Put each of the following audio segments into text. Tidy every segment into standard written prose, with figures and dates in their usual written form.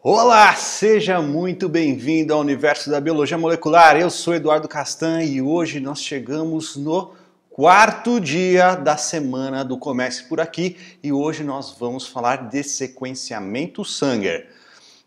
Olá, seja muito bem-vindo ao universo da biologia molecular. Eu sou Eduardo Castan e hoje nós chegamos no quarto dia da semana do Comece por Aqui e hoje nós vamos falar de sequenciamento Sanger.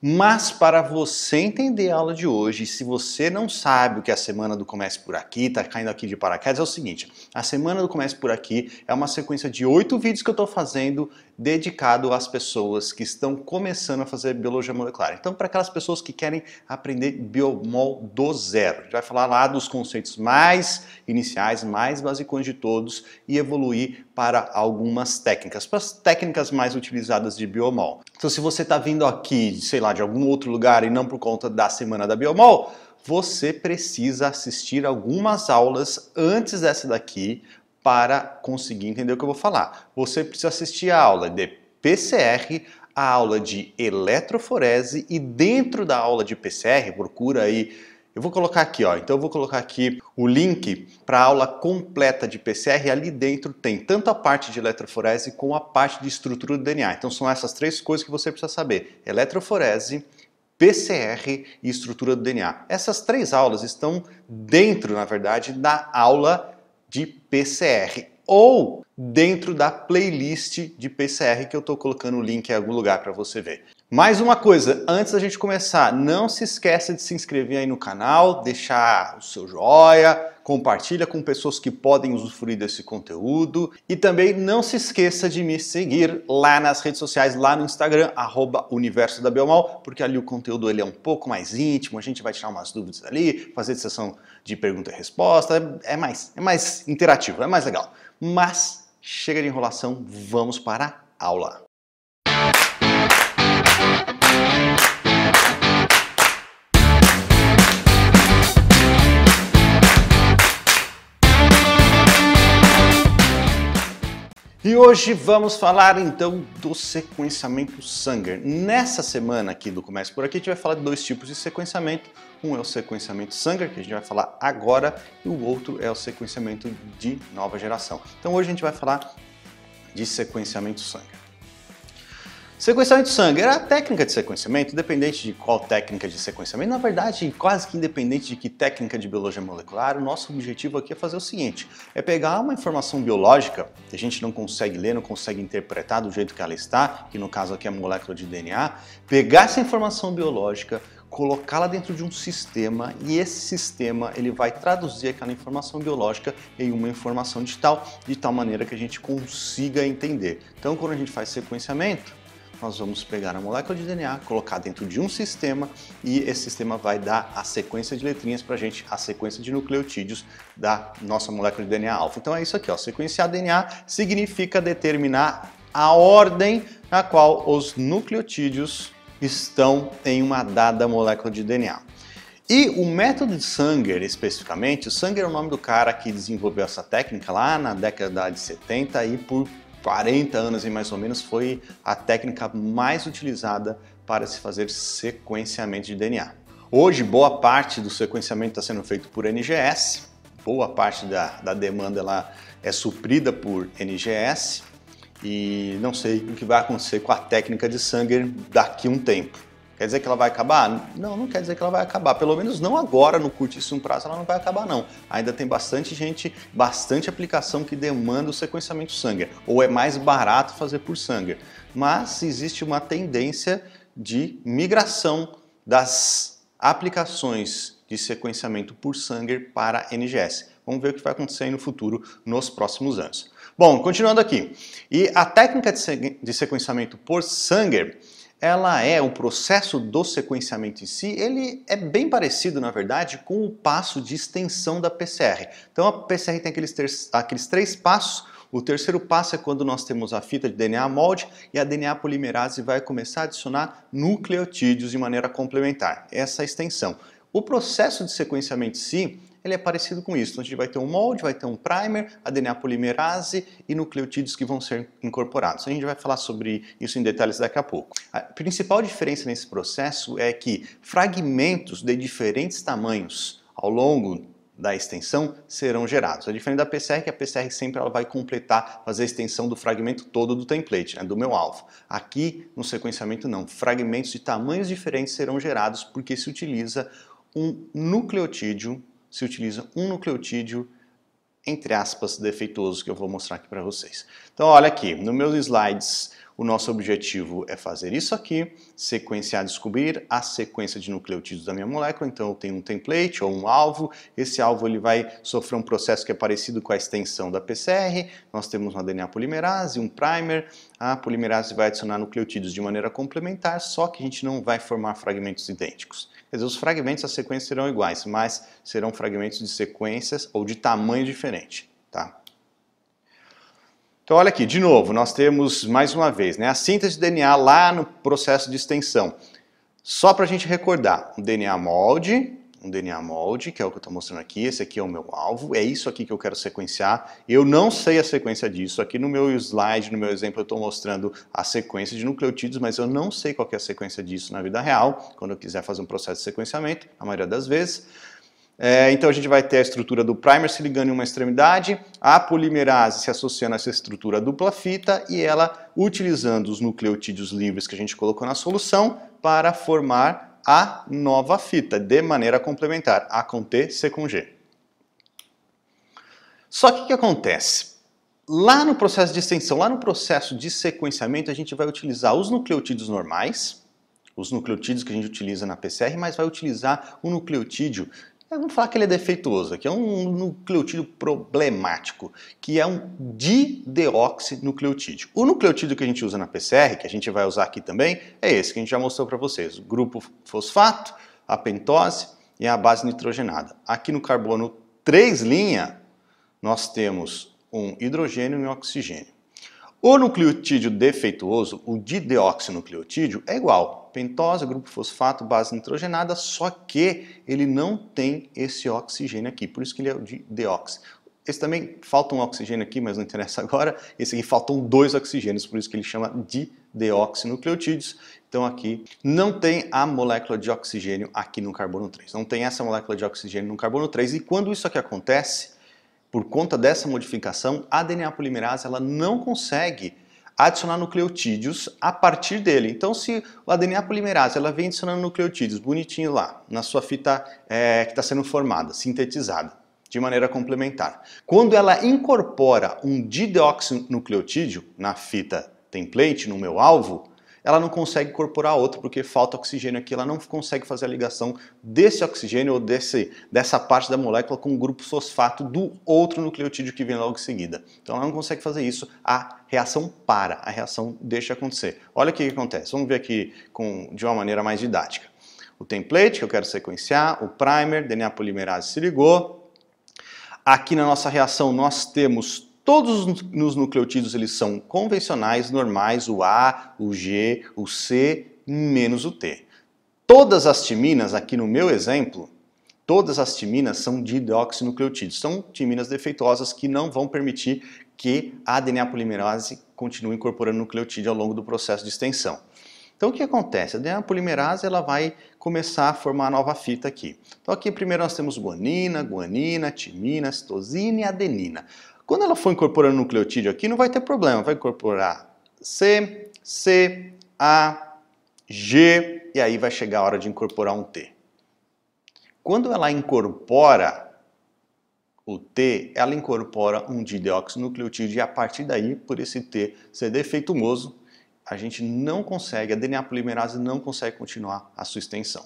Mas para você entender a aula de hoje, se você não sabe o que é a Semana do Comece por Aqui, está caindo aqui de paraquedas, é o seguinte: a Semana do Comece por Aqui é uma sequência de 8 vídeos que eu estou fazendo dedicado às pessoas que estão começando a fazer biologia molecular. Então, para aquelas pessoas que querem aprender biomol do zero, a gente vai falar lá dos conceitos mais iniciais, mais basicões de todos e evoluir para algumas técnicas, para as técnicas mais utilizadas de biomol. Então, se você está vindo aqui, sei lá, de algum outro lugar e não por conta da Semana da Biomol, você precisa assistir algumas aulas antes dessa daqui para conseguir entender o que eu vou falar. Você precisa assistir a aula de PCR, a aula de eletroforese e dentro da aula de PCR, procura aí, eu vou colocar aqui, ó. Então eu vou colocar aqui o link para a aula completa de PCR. Ali dentro tem tanto a parte de eletroforese como a parte de estrutura do DNA. Então são essas três coisas que você precisa saber: eletroforese, PCR e estrutura do DNA. Essas três aulas estão dentro, na verdade, da aula de PCR ou dentro da playlist de PCR que eu estou colocando o link em algum lugar para você ver. Mais uma coisa, antes da gente começar, não se esqueça de se inscrever aí no canal, deixar o seu joinha, compartilha com pessoas que podem usufruir desse conteúdo e também não se esqueça de me seguir lá nas redes sociais, lá no Instagram, @Universo da Biomol, porque ali o conteúdo ele é um pouco mais íntimo, a gente vai tirar umas dúvidas ali, fazer sessão de pergunta e resposta, é mais interativo, é mais legal. Mas chega de enrolação, vamos para a aula. E hoje vamos falar então do sequenciamento Sanger. Nessa semana aqui do Comece por Aqui a gente vai falar de dois tipos de sequenciamento. Um é o sequenciamento Sanger, que a gente vai falar agora, e o outro é o sequenciamento de nova geração. Então hoje a gente vai falar de sequenciamento Sanger. Sequenciamento Sanger é a técnica de sequenciamento, independente de qual técnica de sequenciamento, na verdade, quase que independente de que técnica de biologia molecular, o nosso objetivo aqui é fazer o seguinte: é pegar uma informação biológica que a gente não consegue ler, não consegue interpretar do jeito que ela está, que no caso aqui é a molécula de DNA, pegar essa informação biológica, colocá-la dentro de um sistema e esse sistema ele vai traduzir aquela informação biológica em uma informação digital, de tal maneira que a gente consiga entender. Então, quando a gente faz sequenciamento, nós vamos pegar a molécula de DNA, colocar dentro de um sistema e esse sistema vai dar a sequência de letrinhas para a gente, a sequência de nucleotídeos da nossa molécula de DNA alfa. Então é isso aqui, ó. Sequenciar DNA significa determinar a ordem na qual os nucleotídeos estão em uma dada molécula de DNA. E o método de Sanger, especificamente, o Sanger é o nome do cara que desenvolveu essa técnica lá na década de 70 e por 40 anos e mais ou menos foi a técnica mais utilizada para se fazer sequenciamento de DNA. Hoje, boa parte do sequenciamento está sendo feito por NGS, boa parte da demanda ela é suprida por NGS e não sei o que vai acontecer com a técnica de Sanger daqui a um tempo. Quer dizer que ela vai acabar? Não, não quer dizer que ela vai acabar. Pelo menos não agora, no curtíssimo prazo, ela não vai acabar não. Ainda tem bastante gente, bastante aplicação que demanda o sequenciamento Sanger. Ou é mais barato fazer por Sanger. Mas existe uma tendência de migração das aplicações de sequenciamento por Sanger para NGS. Vamos ver o que vai acontecer aí no futuro, nos próximos anos. Bom, continuando aqui. E a técnica de sequenciamento por Sanger, ela é o processo do sequenciamento em si, ele é bem parecido, na verdade, com o passo de extensão da PCR. Então a PCR tem aqueles três passos. O terceiro passo é quando nós temos a fita de DNA molde e a DNA polimerase vai começar a adicionar nucleotídeos de maneira complementar. Essa é a extensão. O processo de sequenciamento em si, ele é parecido com isso. Então a gente vai ter um molde, vai ter um primer, a DNA polimerase e nucleotídeos que vão ser incorporados. A gente vai falar sobre isso em detalhes daqui a pouco. A principal diferença nesse processo é que fragmentos de diferentes tamanhos ao longo da extensão serão gerados. É diferente da PCR, que a PCR sempre ela vai completar, fazer a extensão do fragmento todo do template, né, do meu alvo. Aqui, no sequenciamento, não. Fragmentos de tamanhos diferentes serão gerados porque se utiliza um nucleotídeo, entre aspas, defeituoso, que eu vou mostrar aqui para vocês. Então, olha aqui, nos meus slides, o nosso objetivo é fazer isso aqui, sequenciar, descobrir a sequência de nucleotídeos da minha molécula. Então eu tenho um template ou um alvo, esse alvo ele vai sofrer um processo que é parecido com a extensão da PCR, nós temos uma DNA polimerase, um primer, a polimerase vai adicionar nucleotídeos de maneira complementar, só que a gente não vai formar fragmentos idênticos. Quer dizer, os fragmentos da sequência serão iguais, mas serão fragmentos de sequências ou de tamanho diferente, tá? Então olha aqui, de novo, nós temos mais uma vez, né, a síntese de DNA lá no processo de extensão. Só para a gente recordar, um DNA molde, que é o que eu estou mostrando aqui, esse aqui é o meu alvo, é isso aqui que eu quero sequenciar. Eu não sei a sequência disso, aqui no meu slide, no meu exemplo, eu estou mostrando a sequência de nucleotídeos, mas eu não sei qual que é a sequência disso na vida real, quando eu quiser fazer um processo de sequenciamento, a maioria das vezes. Então a gente vai ter a estrutura do primer se ligando em uma extremidade, a polimerase se associando a essa estrutura dupla fita e ela utilizando os nucleotídeos livres que a gente colocou na solução para formar a nova fita de maneira complementar, A com T, C com G. Só que o que acontece? Lá no processo de extensão, lá no processo de sequenciamento, a gente vai utilizar os nucleotídeos normais, os nucleotídeos que a gente utiliza na PCR, mas vai utilizar um nucleotídeo. Vamos falar que ele é defeituoso, que é um nucleotídeo problemático, que é um dideoxinucleotídeo. O nucleotídeo que a gente usa na PCR, que a gente vai usar aqui também, é esse que a gente já mostrou para vocês. O grupo fosfato, a pentose e a base nitrogenada. Aqui no carbono 3' nós temos um hidrogênio e um oxigênio. O nucleotídeo defeituoso, o dideoxinucleotídeo, é igual. Pentose, grupo fosfato, base nitrogenada, só que ele não tem esse oxigênio aqui, por isso que ele é o dideoxi. Esse também falta um oxigênio aqui, mas não interessa agora. Esse aqui faltam 2 oxigênios, por isso que ele chama dideoxinucleotídeos. Então aqui não tem a molécula de oxigênio aqui no carbono 3. Não tem essa molécula de oxigênio no carbono 3. E quando isso aqui acontece, por conta dessa modificação, a DNA polimerase ela não consegue adicionar nucleotídeos a partir dele. Então, se a DNA polimerase ela vem adicionando nucleotídeos bonitinho lá, na sua fita que está sendo formada, sintetizada, de maneira complementar. Quando ela incorpora um dideoxinucleotídeo na fita template, no meu alvo, ela não consegue incorporar outro porque falta oxigênio aqui, ela não consegue fazer a ligação desse oxigênio ou dessa parte da molécula com o grupo fosfato do outro nucleotídeo que vem logo em seguida. Então ela não consegue fazer isso, a reação para, a reação deixa acontecer. Olha o que acontece, vamos ver aqui de uma maneira mais didática. O template que eu quero sequenciar, o primer, DNA polimerase se ligou. Aqui na nossa reação nós temos todos os nucleotídeos eles são convencionais, normais, o A, o G, o C, menos o T. Todas as timinas, aqui no meu exemplo, todas as timinas são dideoxinucleotídeos. São timinas defeituosas que não vão permitir que a DNA polimerase continue incorporando nucleotídeo ao longo do processo de extensão. Então o que acontece? A DNA polimerase ela vai começar a formar a nova fita aqui. Então aqui primeiro nós temos guanina, timina, citosina e adenina. Quando ela for incorporando nucleotídeo aqui, não vai ter problema. Vai incorporar C, A, G e aí vai chegar a hora de incorporar um T. Quando ela incorpora o T, ela incorpora um dideoxinucleotídeo e a partir daí, por esse T ser defeituoso, a gente não consegue, a DNA polimerase não consegue continuar a sua extensão.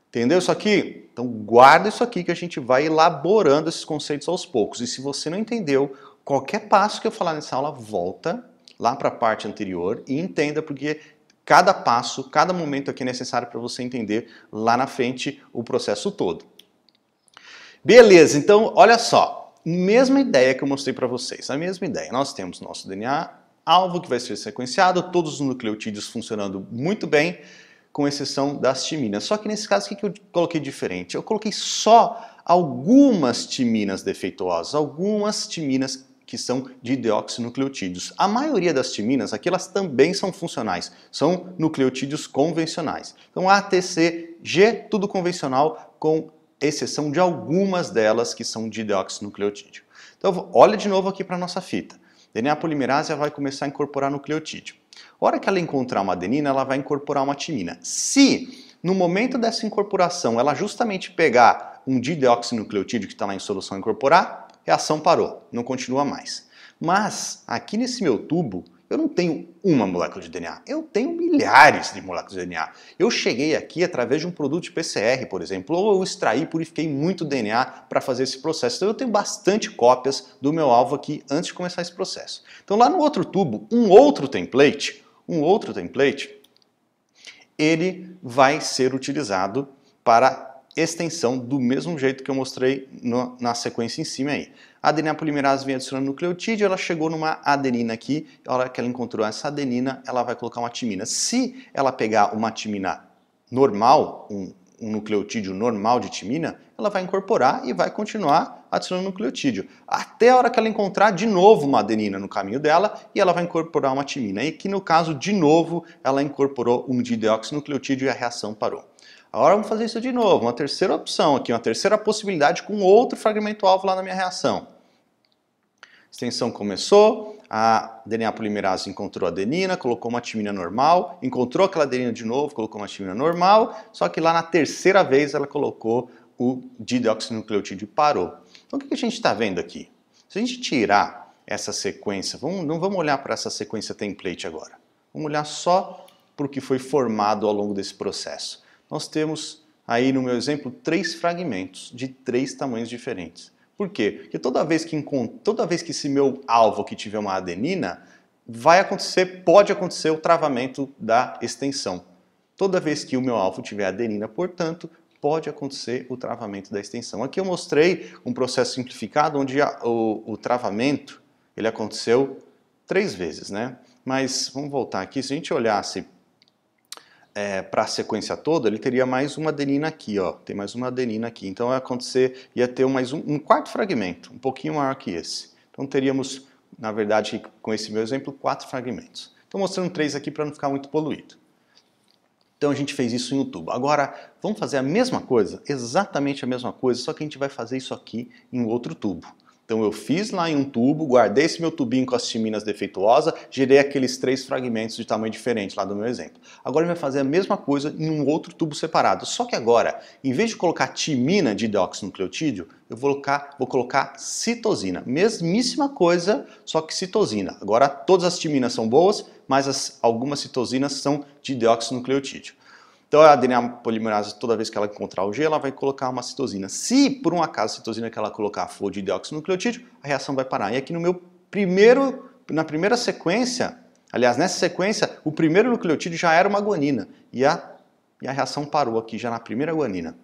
Entendeu isso aqui? Então guarda isso aqui que a gente vai elaborando esses conceitos aos poucos. E se você não entendeu, qualquer passo que eu falar nessa aula, volta lá para a parte anterior e entenda, porque cada passo, cada momento aqui é necessário para você entender lá na frente o processo todo. Beleza, então olha só, mesma ideia que eu mostrei para vocês, a mesma ideia. Nós temos nosso DNA alvo que vai ser sequenciado, todos os nucleotídeos funcionando muito bem, com exceção das timinas. Só que nesse caso, o que eu coloquei diferente? Eu coloquei só algumas timinas defeituosas, algumas timinas que são dideoxinucleotídeos. A maioria das timinas, aqui elas também são funcionais, são nucleotídeos convencionais. Então A, T, C, G, tudo convencional com exceção de algumas delas que são dideoxinucleotídeo. Então, olha de novo aqui para a nossa fita. DNA polimerase vai começar a incorporar nucleotídeo. A hora que ela encontrar uma adenina, ela vai incorporar uma timina. Se no momento dessa incorporação ela justamente pegar um dideoxinucleotídeo que está lá em solução e incorporar, a reação parou, não continua mais. Mas aqui nesse meu tubo, eu não tenho uma molécula de DNA, eu tenho milhares de moléculas de DNA. Eu cheguei aqui através de um produto de PCR, por exemplo, ou eu extraí e purifiquei muito DNA para fazer esse processo. Então eu tenho bastante cópias do meu alvo aqui antes de começar esse processo. Então lá no outro tubo, um outro template, ele vai ser utilizado para extensão do mesmo jeito que eu mostrei na sequência em cima aí. A adenina polimerase vem adicionando nucleotídeo, ela chegou numa adenina aqui, a hora que ela encontrou essa adenina, ela vai colocar uma timina. Se ela pegar uma timina normal, um nucleotídeo normal de timina, ela vai incorporar e vai continuar adicionando nucleotídeo. Até a hora que ela encontrar de novo uma adenina no caminho dela e ela vai incorporar uma timina. E aqui no caso, de novo, ela incorporou um dideoxinucleotídeo e a reação parou. Agora vamos fazer isso de novo, uma terceira opção aqui, uma terceira possibilidade com outro fragmento-alvo lá na minha reação. A extensão começou, a DNA polimerase encontrou a adenina, colocou uma timina normal, encontrou aquela adenina de novo, colocou uma timina normal, só que lá na terceira vez ela colocou o dideoxinucleotídeo e parou. Então o que a gente está vendo aqui? Se a gente tirar essa sequência, não vamos olhar para essa sequência template agora, vamos olhar só para o que foi formado ao longo desse processo. Nós temos aí no meu exemplo 3 fragmentos de 3 tamanhos diferentes. Por quê? Porque toda vez que esse meu alvo aqui tiver uma adenina, pode acontecer o travamento da extensão. Toda vez que o meu alvo tiver adenina, portanto, pode acontecer o travamento da extensão. Aqui eu mostrei um processo simplificado onde o travamento ele aconteceu 3 vezes, né? Mas vamos voltar aqui, se a gente olhasse para a sequência toda, ele teria mais uma adenina aqui, ó. Tem mais uma adenina aqui. Então ia ter mais um quarto fragmento, um pouquinho maior que esse. Então teríamos, na verdade, com esse meu exemplo, 4 fragmentos. Estou mostrando 3 aqui para não ficar muito poluído. Então a gente fez isso em um tubo. Agora, vamos fazer a mesma coisa, exatamente a mesma coisa, só que a gente vai fazer isso aqui em outro tubo. Então eu fiz lá em um tubo, guardei esse meu tubinho com as timinas defeituosas, gerei aqueles 3 fragmentos de tamanho diferente lá do meu exemplo. Agora ele vai fazer a mesma coisa em um outro tubo separado, só que agora, em vez de colocar timina de dideoxinucleotídeo, eu vou colocar citosina. Mesmíssima coisa, só que citosina. Agora todas as timinas são boas, mas algumas citosinas são de dideoxinucleotídeo. Então a DNA polimerase, toda vez que ela encontrar o G, ela vai colocar uma citosina. Se por um acaso a citosina que ela colocar for de dideoxinucleotídeo, a reação vai parar. E aqui na primeira sequência, aliás, nessa sequência, o primeiro nucleotídeo já era uma guanina. E a reação parou aqui já na primeira guanina.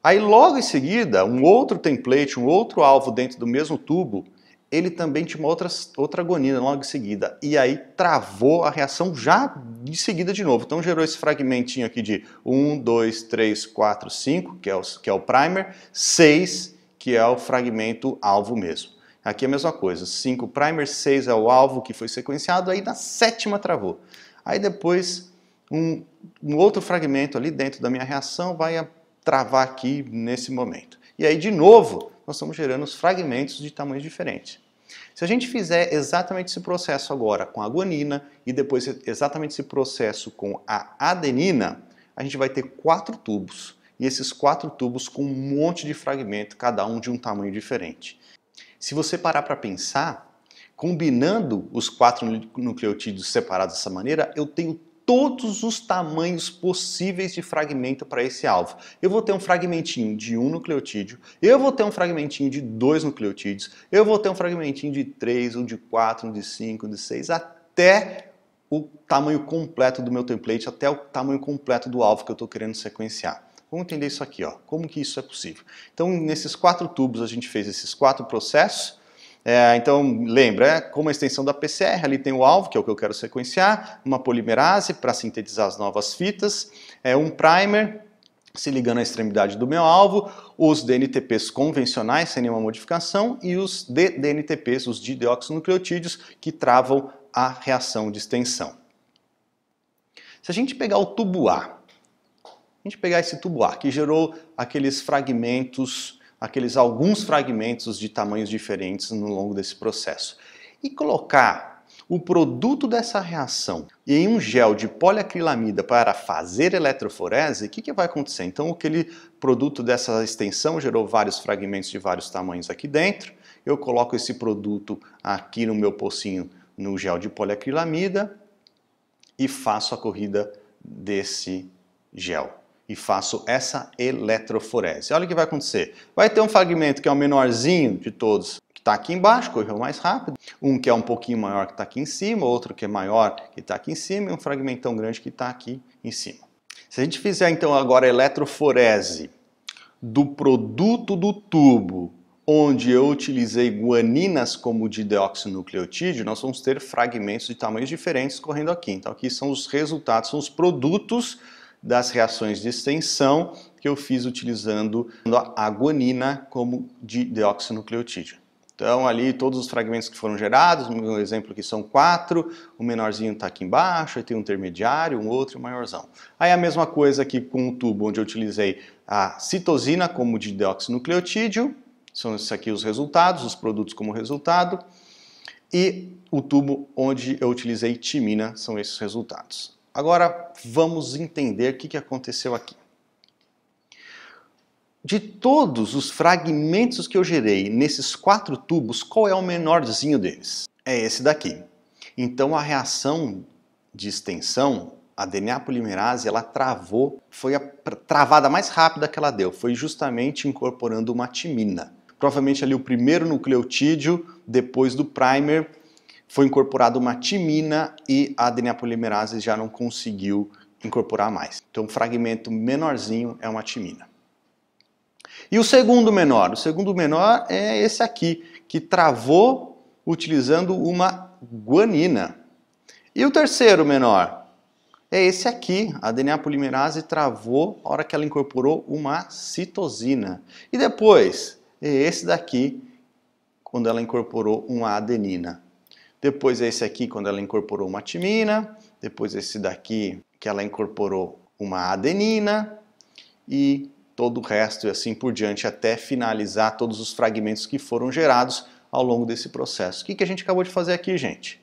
Aí logo em seguida, um outro template, um outro alvo dentro do mesmo tubo, ele também tinha uma outra guanina logo em seguida. E aí travou a reação já de seguida de novo. Então gerou esse fragmentinho aqui de 1, 2, 3, 4, 5, que é o primer, 6, que é o fragmento alvo mesmo. Aqui é a mesma coisa, 5 primer, 6 é o alvo que foi sequenciado, aí na 7ª travou. Aí depois um outro fragmento ali dentro da minha reação vai travar aqui nesse momento. E aí de novo nós estamos gerando os fragmentos de tamanhos diferentes. Se a gente fizer exatamente esse processo agora com a guanina e depois exatamente esse processo com a adenina, a gente vai ter 4 tubos. E esses 4 tubos com um monte de fragmento, cada um de um tamanho diferente. Se você parar para pensar, combinando os 4 nucleotídeos separados dessa maneira, eu tenho todos os tamanhos possíveis de fragmento para esse alvo. Eu vou ter um fragmentinho de 1 nucleotídeo, eu vou ter um fragmentinho de 2 nucleotídeos, eu vou ter um fragmentinho de 3, um de 4, um de 5, um de 6, até o tamanho completo do meu template, até o tamanho completo do alvo que eu estou querendo sequenciar. Vamos entender isso aqui, ó. Como que isso é possível? Então, nesses 4 tubos, a gente fez esses 4 processos. Então, lembra, como a extensão da PCR, ali tem o alvo, que é o que eu quero sequenciar, uma polimerase para sintetizar as novas fitas, um primer se ligando à extremidade do meu alvo, os DNTPs convencionais, sem nenhuma modificação, e os DNTPs, os dideoxinucleotídeos, que travam a reação de extensão. Se a gente pegar o tubo A A gente pegar esse tubo A, que gerou aqueles fragmentos, alguns fragmentos de tamanhos diferentes no longo desse processo, e colocar o produto dessa reação em um gel de poliacrilamida para fazer eletroforese, o que vai acontecer? Então, aquele produto dessa extensão gerou vários fragmentos de vários tamanhos aqui dentro. Eu coloco esse produto aqui no meu pocinho no gel de poliacrilamida e faço a corrida desse gel. E faço essa eletroforese. Olha o que vai acontecer. Vai ter um fragmento que é o menorzinho de todos, que está aqui embaixo, correu mais rápido. Um que é um pouquinho maior que está aqui em cima, outro que é maior que está aqui em cima, e um fragmentão grande que está aqui em cima. Se a gente fizer então agora a eletroforese do produto do tubo, onde eu utilizei guaninas como dideoxinucleotídeo, nós vamos ter fragmentos de tamanhos diferentes correndo aqui. Então aqui são os resultados, são os produtos das reações de extensão que eu fiz utilizando a guanina como dideoxinucleotídeo. Então ali todos os fragmentos que foram gerados, no exemplo aqui são 4, o menorzinho está aqui embaixo, aí tem um intermediário, um outro e um maiorzão. Aí a mesma coisa aqui com o tubo onde eu utilizei a citosina como dideoxinucleotídeo, são esses aqui os resultados, os produtos como resultado, e o tubo onde eu utilizei timina, são esses resultados. Agora vamos entender o que aconteceu aqui. De todos os fragmentos que eu gerei nesses 4 tubos, qual é o menorzinho deles? É esse daqui. Então a reação de extensão, a DNA polimerase, ela travou, foi a travada mais rápida que ela deu, foi justamente incorporando uma timina. Provavelmente ali o primeiro nucleotídeo, depois do primer, foi incorporado uma timina e a DNA polimerase já não conseguiu incorporar mais. Então o fragmento menorzinho é uma timina. E o segundo menor? O segundo menor é esse aqui, que travou utilizando uma guanina. E o terceiro menor? É esse aqui, a DNA polimerase travou a hora que ela incorporou uma citosina. E depois, é esse daqui, quando ela incorporou uma adenina. Depois é esse aqui, quando ela incorporou uma timina. Depois esse daqui, que ela incorporou uma adenina. E todo o resto e assim por diante, até finalizar todos os fragmentos que foram gerados ao longo desse processo. O que a gente acabou de fazer aqui, gente?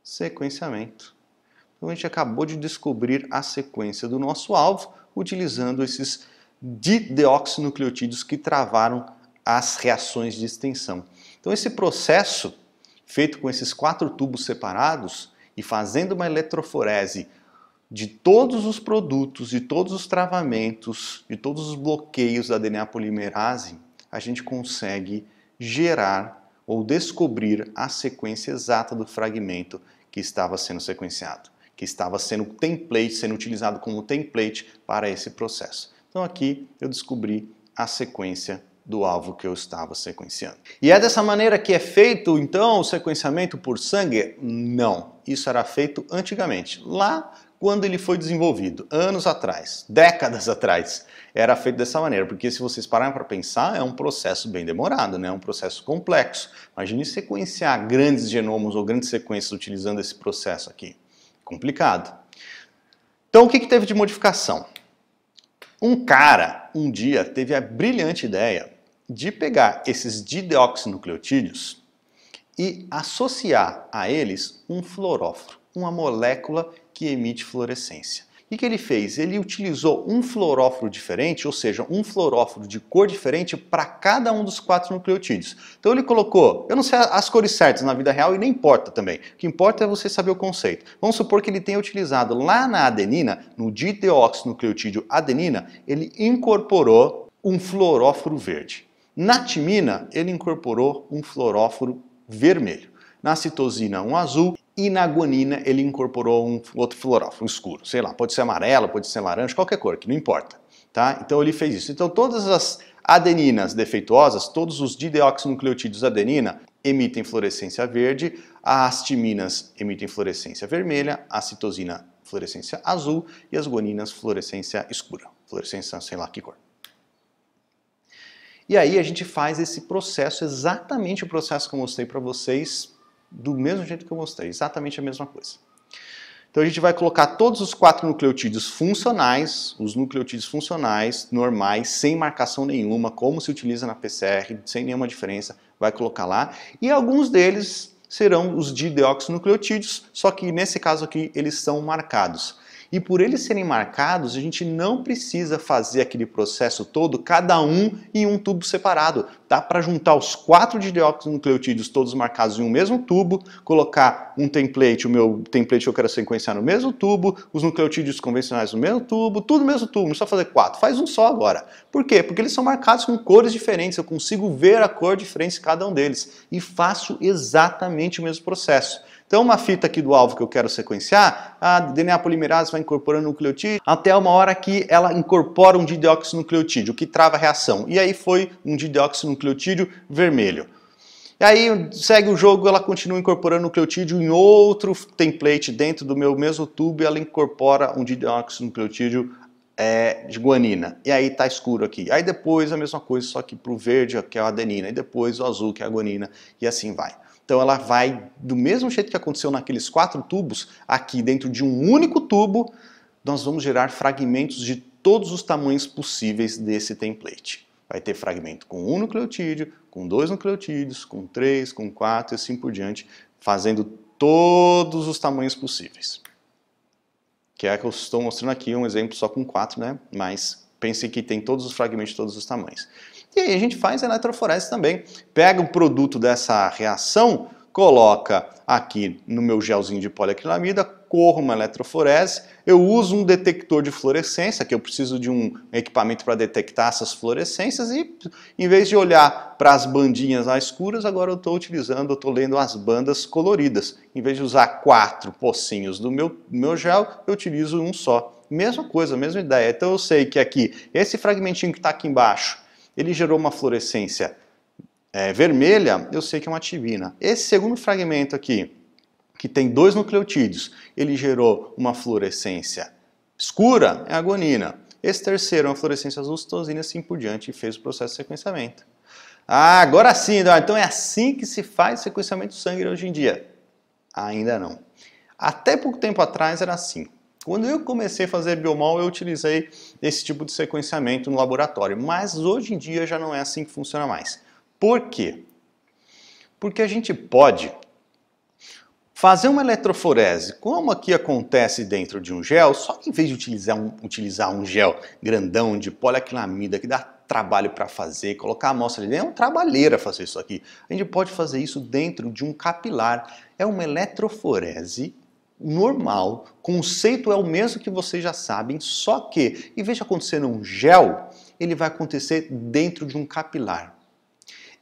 Sequenciamento. Então a gente acabou de descobrir a sequência do nosso alvo utilizando esses dideoxinucleotídeos que travaram as reações de extensão. Então esse processo, feito com esses 4 tubos separados e fazendo uma eletroforese de todos os produtos, de todos os travamentos, de todos os bloqueios da DNA polimerase, a gente consegue gerar ou descobrir a sequência exata do fragmento que estava sendo sequenciado, que estava sendo template, sendo utilizado como template para esse processo. Então aqui eu descobri a sequência do alvo que eu estava sequenciando. E é dessa maneira que é feito, então, o sequenciamento por sangue? Não. Isso era feito antigamente, lá quando ele foi desenvolvido, anos atrás, décadas atrás, era feito dessa maneira, porque se vocês pararem para pensar, é um processo bem demorado, né? É um processo complexo. Imagine sequenciar grandes genomas ou grandes sequências utilizando esse processo aqui. Complicado. Então, o que teve de modificação? Um cara, um dia, teve a brilhante ideia de pegar esses dideoxinucleotídeos e associar a eles um fluoróforo, uma molécula que emite fluorescência. O que ele fez? Ele utilizou um fluoróforo diferente, ou seja, um fluoróforo de cor diferente para cada um dos 4 nucleotídeos. Então ele colocou, eu não sei as cores certas na vida real e nem importa também. O que importa é você saber o conceito. Vamos supor que ele tenha utilizado lá na adenina, no dideoxinucleotídeo adenina, ele incorporou um fluoróforo verde. Na timina, ele incorporou um fluoróforo vermelho. Na citosina, um azul. E na guanina ele incorporou um outro fluoróforo escuro, sei lá, pode ser amarelo, pode ser laranja, qualquer cor, que não importa. Tá? Então ele fez isso. Então todas as adeninas defeituosas, todos os dideoxinucleotídeos adenina emitem fluorescência verde, as timinas emitem fluorescência vermelha, a citosina fluorescência azul e as guaninas fluorescência escura, fluorescência sei lá que cor. E aí a gente faz esse processo, exatamente o processo que eu mostrei para vocês, do mesmo jeito que eu mostrei, exatamente a mesma coisa. Então a gente vai colocar todos os 4 nucleotídeos funcionais, os nucleotídeos funcionais, normais, sem marcação nenhuma, como se utiliza na PCR, sem nenhuma diferença, vai colocar lá. E alguns deles serão os dideoxinucleotídeos, só que nesse caso aqui eles são marcados. E por eles serem marcados, a gente não precisa fazer aquele processo todo, cada um em um tubo separado. Dá para juntar os 4 dideoxinucleotídeos todos marcados em um mesmo tubo, colocar um template, o meu template que eu quero sequenciar no mesmo tubo, os nucleotídeos convencionais no mesmo tubo, tudo no mesmo tubo, não precisa fazer 4, faz um só agora. Por quê? Porque eles são marcados com cores diferentes, eu consigo ver a cor diferente de cada um deles e faço exatamente o mesmo processo. Então, uma fita aqui do alvo que eu quero sequenciar, a DNA polimerase vai incorporando nucleotídeo até uma hora que ela incorpora um dideoxinucleotídeo, que trava a reação. E aí foi um dideoxinucleotídeo vermelho. E aí segue o jogo, ela continua incorporando nucleotídeo em outro template dentro do meu mesmo tubo e ela incorpora um dideoxinucleotídeo de guanina. E aí tá escuro aqui. Aí depois a mesma coisa, só que pro verde, que é a adenina, e depois o azul, que é a guanina, e assim vai. Então ela vai, do mesmo jeito que aconteceu naqueles 4 tubos, aqui dentro de um único tubo, nós vamos gerar fragmentos de todos os tamanhos possíveis desse template. Vai ter fragmento com 1 nucleotídeo, com 2 nucleotídeos, com 3, com 4 e assim por diante, fazendo todos os tamanhos possíveis. Que é que eu estou mostrando aqui, um exemplo só com 4, né? Mas pense que tem todos os fragmentos de todos os tamanhos. E aí a gente faz eletroforese também. Pega o produto dessa reação, coloca aqui no meu gelzinho de poliacrilamida, corro uma eletroforese, eu uso um detector de fluorescência, que eu preciso de um equipamento para detectar essas fluorescências e em vez de olhar para as bandinhas lá escuras, agora eu estou lendo as bandas coloridas. Em vez de usar 4 pocinhos do meu gel, eu utilizo um só. Mesma coisa, mesma ideia. Então eu sei que aqui, esse fragmentinho que está aqui embaixo, ele gerou uma fluorescência vermelha, eu sei que é uma ativina. Esse segundo fragmento aqui, que tem 2 nucleotídeos, ele gerou uma fluorescência escura, é a guanina. Esse terceiro é uma fluorescência azul, citosina, assim por diante, e fez o processo de sequenciamento. Ah, agora sim, então é assim que se faz sequenciamento de sangue hoje em dia? Ainda não. Até pouco tempo atrás era assim. Quando eu comecei a fazer biomol, eu utilizei esse tipo de sequenciamento no laboratório, mas hoje em dia já não é assim que funciona mais. Por quê? Porque a gente pode fazer uma eletroforese, como aqui acontece dentro de um gel, só que em vez de utilizar um gel grandão de poliacrilamida, que dá trabalho para fazer, colocar a amostra ali dentro, é uma trabalheira fazer isso aqui. A gente pode fazer isso dentro de um capilar. É uma eletroforese normal, o conceito é o mesmo que vocês já sabem, só que, em vez de acontecer num gel, ele vai acontecer dentro de um capilar.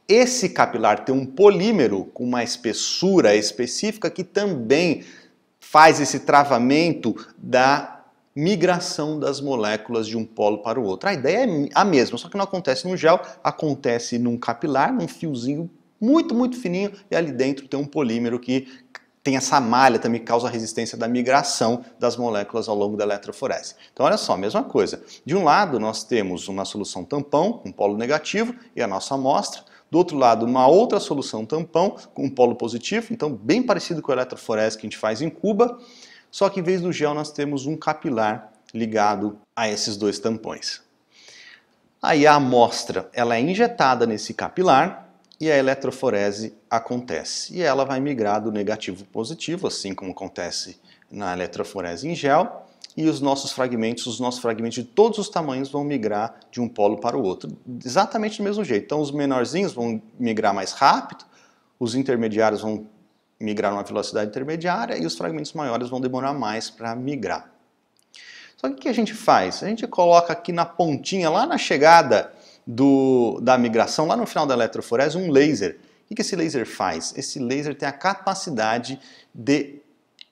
Esse capilar tem um polímero com uma espessura específica que também faz esse travamento da migração das moléculas de um polo para o outro. A ideia é a mesma, só que não acontece no gel, acontece num capilar, num fiozinho muito, muito fininho, e ali dentro tem um polímero que tem essa malha também que causa a resistência da migração das moléculas ao longo da eletroforese. Então olha só, a mesma coisa. De um lado nós temos uma solução tampão com polo negativo e a nossa amostra. Do outro lado, uma outra solução tampão com um polo positivo, então bem parecido com a eletroforese que a gente faz em Cuba, só que em vez do gel nós temos um capilar ligado a esses 2 tampões. Aí a amostra ela é injetada nesse capilar e a eletroforese acontece. E ela vai migrar do negativo para o positivo, assim como acontece na eletroforese em gel, e os nossos fragmentos de todos os tamanhos vão migrar de um polo para o outro, exatamente do mesmo jeito. Então os menorzinhos vão migrar mais rápido, os intermediários vão migrar numa velocidade intermediária e os fragmentos maiores vão demorar mais para migrar. Só que o que a gente faz? A gente coloca aqui na pontinha, lá na chegada da migração, lá no final da eletroforese, um laser. O que esse laser faz? Esse laser tem a capacidade de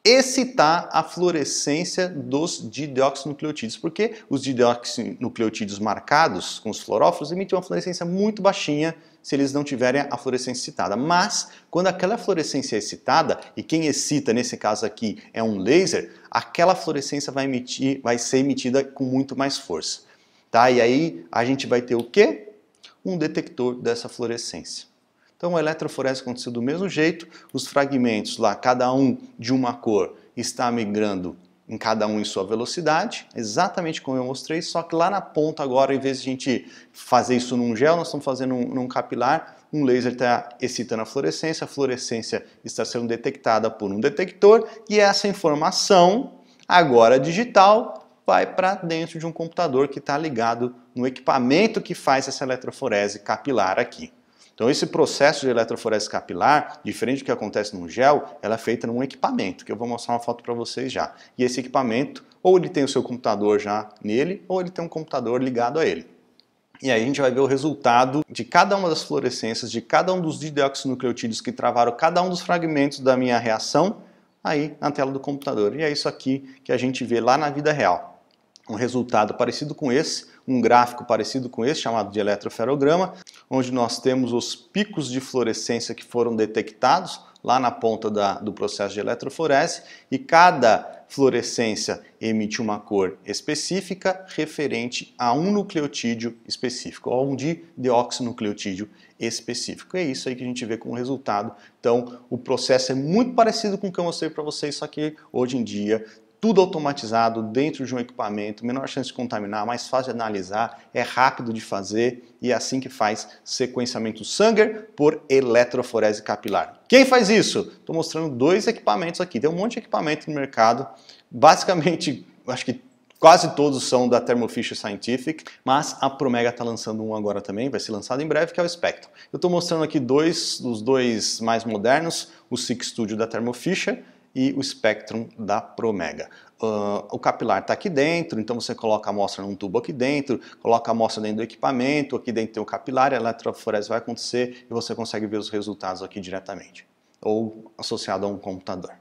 excitar a fluorescência dos dideoxinucleotídeos, porque os dideoxinucleotídeos marcados com os fluorófilos emitem uma fluorescência muito baixinha se eles não tiverem a fluorescência excitada. Mas, quando aquela fluorescência é excitada, e quem excita nesse caso aqui é um laser, aquela fluorescência vai ser emitida com muito mais força. Tá? E aí a gente vai ter o quê? Um detector dessa fluorescência. Então a eletroforese aconteceu do mesmo jeito, os fragmentos lá, cada um de uma cor, está migrando em cada um em sua velocidade, exatamente como eu mostrei, só que lá na ponta agora, em vez de a gente fazer isso num gel, nós estamos fazendo num capilar, um laser está excitando a fluorescência está sendo detectada por um detector e essa informação, agora digital, vai para dentro de um computador que está ligado no equipamento que faz essa eletroforese capilar aqui. Então esse processo de eletroforese capilar, diferente do que acontece num gel, ela é feita num equipamento, que eu vou mostrar uma foto para vocês já. E esse equipamento, ou ele tem o seu computador já nele, ou ele tem um computador ligado a ele. E aí a gente vai ver o resultado de cada uma das fluorescências, de cada um dos dideoxinucleotídeos que travaram cada um dos fragmentos da minha reação, aí na tela do computador. E é isso aqui que a gente vê lá na vida real. Um resultado parecido com esse, um gráfico parecido com esse, chamado de eletroferograma, onde nós temos os picos de fluorescência que foram detectados lá na ponta do processo de eletroforese, e cada fluorescência emite uma cor específica referente a um nucleotídeo específico, ou a um dideoxinucleotídeo específico. É isso aí que a gente vê como resultado. Então, o processo é muito parecido com o que eu mostrei para vocês, só que hoje em dia tudo automatizado dentro de um equipamento, menor chance de contaminar, mais fácil de analisar, é rápido de fazer e é assim que faz sequenciamento Sanger por eletroforese capilar. Quem faz isso? Estou mostrando dois equipamentos aqui, tem um monte de equipamento no mercado, basicamente, acho que quase todos são da Thermo Fisher Scientific, mas a Promega está lançando um agora também, vai ser lançado em breve, que é o Spectrum. Eu estou mostrando aqui os dois mais modernos, o Six Studio da Thermo Fisher e o Spectrum da Promega. O capilar está aqui dentro, então você coloca a amostra num tubo aqui dentro, coloca a amostra dentro do equipamento, aqui dentro tem o capilar, a eletroforese vai acontecer e você consegue ver os resultados aqui diretamente, ou associado a um computador.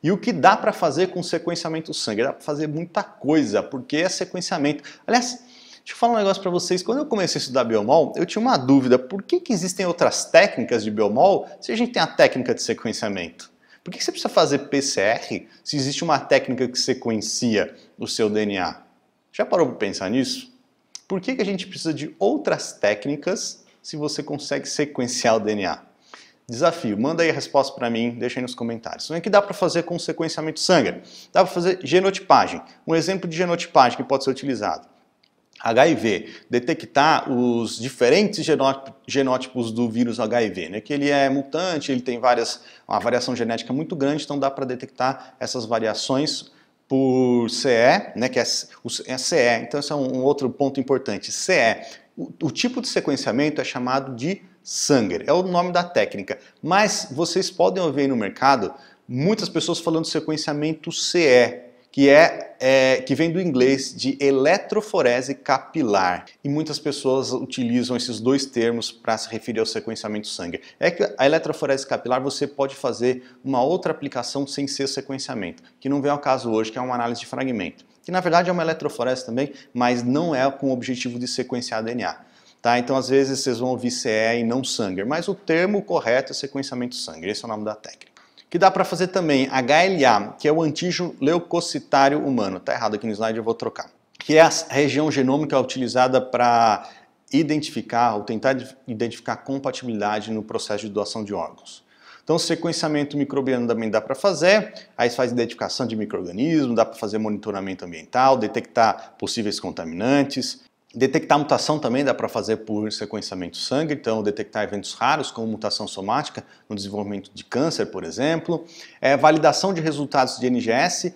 E o que dá para fazer com sequenciamento Sanger? Dá para fazer muita coisa, porque é sequenciamento. Aliás, deixa eu falar um negócio para vocês. Quando eu comecei a estudar biomol, eu tinha uma dúvida. Por que existem outras técnicas de biomol se a gente tem a técnica de sequenciamento? Por que você precisa fazer PCR se existe uma técnica que sequencia o seu DNA? Já parou para pensar nisso? Por que a gente precisa de outras técnicas se você consegue sequenciar o DNA? Desafio, manda aí a resposta para mim, deixa aí nos comentários. Então, o que dá para fazer com o sequenciamento Sanger? Dá para fazer genotipagem. Um exemplo de genotipagem que pode ser utilizado. HIV, detectar os diferentes genótipos do vírus HIV, né? Que ele é mutante, ele tem uma variação genética muito grande, então dá para detectar essas variações por CE, né? Que é CE, então esse é um outro ponto importante. CE, o tipo de sequenciamento é chamado de Sanger, é o nome da técnica, mas vocês podem ouvir aí no mercado muitas pessoas falando de sequenciamento CE, que vem do inglês de eletroforese capilar. E muitas pessoas utilizam esses dois termos para se referir ao sequenciamento Sanger. É que a eletroforese capilar você pode fazer uma outra aplicação sem ser sequenciamento, que não vem ao caso hoje, que é uma análise de fragmento. Que na verdade é uma eletroforese também, mas não é com o objetivo de sequenciar DNA. Tá? Então às vezes vocês vão ouvir CE e não Sanger, mas o termo correto é sequenciamento Sanger, esse é o nome da técnica. Que dá para fazer também HLA, que é o antígeno leucocitário humano. Está errado aqui no slide, eu vou trocar. Que é a região genômica utilizada para identificar ou tentar identificar compatibilidade no processo de doação de órgãos. Então, sequenciamento microbiano também dá para fazer, aí faz identificação de micro-organismos, dá para fazer monitoramento ambiental, detectar possíveis contaminantes. Detectar mutação também dá para fazer por sequenciamento Sanger, então detectar eventos raros como mutação somática no desenvolvimento de câncer, por exemplo. Validação de resultados de NGS,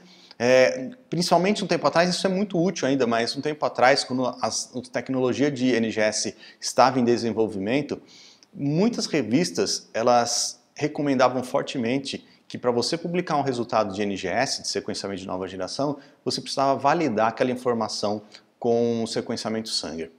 principalmente um tempo atrás, isso é muito útil ainda, mas um tempo atrás, quando a tecnologia de NGS estava em desenvolvimento, muitas revistas elas recomendavam fortemente que para você publicar um resultado de NGS, de sequenciamento de nova geração, você precisava validar aquela informação com o sequenciamento Sanger.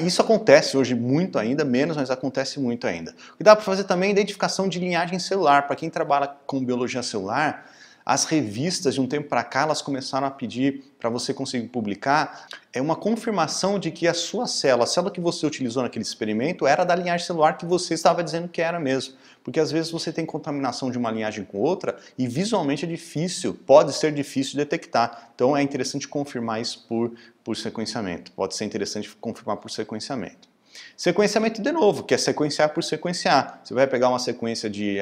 Isso acontece hoje muito ainda, menos, mas acontece muito ainda. O que dá para fazer também é identificação de linhagem celular. Para quem trabalha com biologia celular, as revistas de um tempo para cá, elas começaram a pedir para você conseguir publicar uma confirmação de que a sua célula, a célula que você utilizou naquele experimento, era da linhagem celular que você estava dizendo que era mesmo. Porque às vezes você tem contaminação de uma linhagem com outra e visualmente é difícil, pode ser difícil de detectar. Então é interessante confirmar isso por sequenciamento. Pode ser interessante confirmar por sequenciamento. Sequenciamento de novo, que é sequenciar por sequenciar. Você vai pegar uma sequência de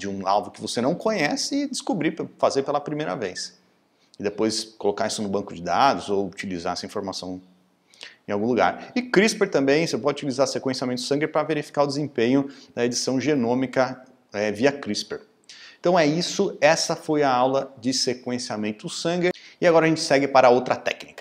um alvo que você não conhece e descobrir, fazer pela primeira vez. E depois colocar isso no banco de dados ou utilizar essa informação em algum lugar. E CRISPR também, você pode utilizar sequenciamento Sanger para verificar o desempenho da edição genômica via CRISPR. Então é isso, essa foi a aula de sequenciamento Sanger. E agora a gente segue para outra técnica.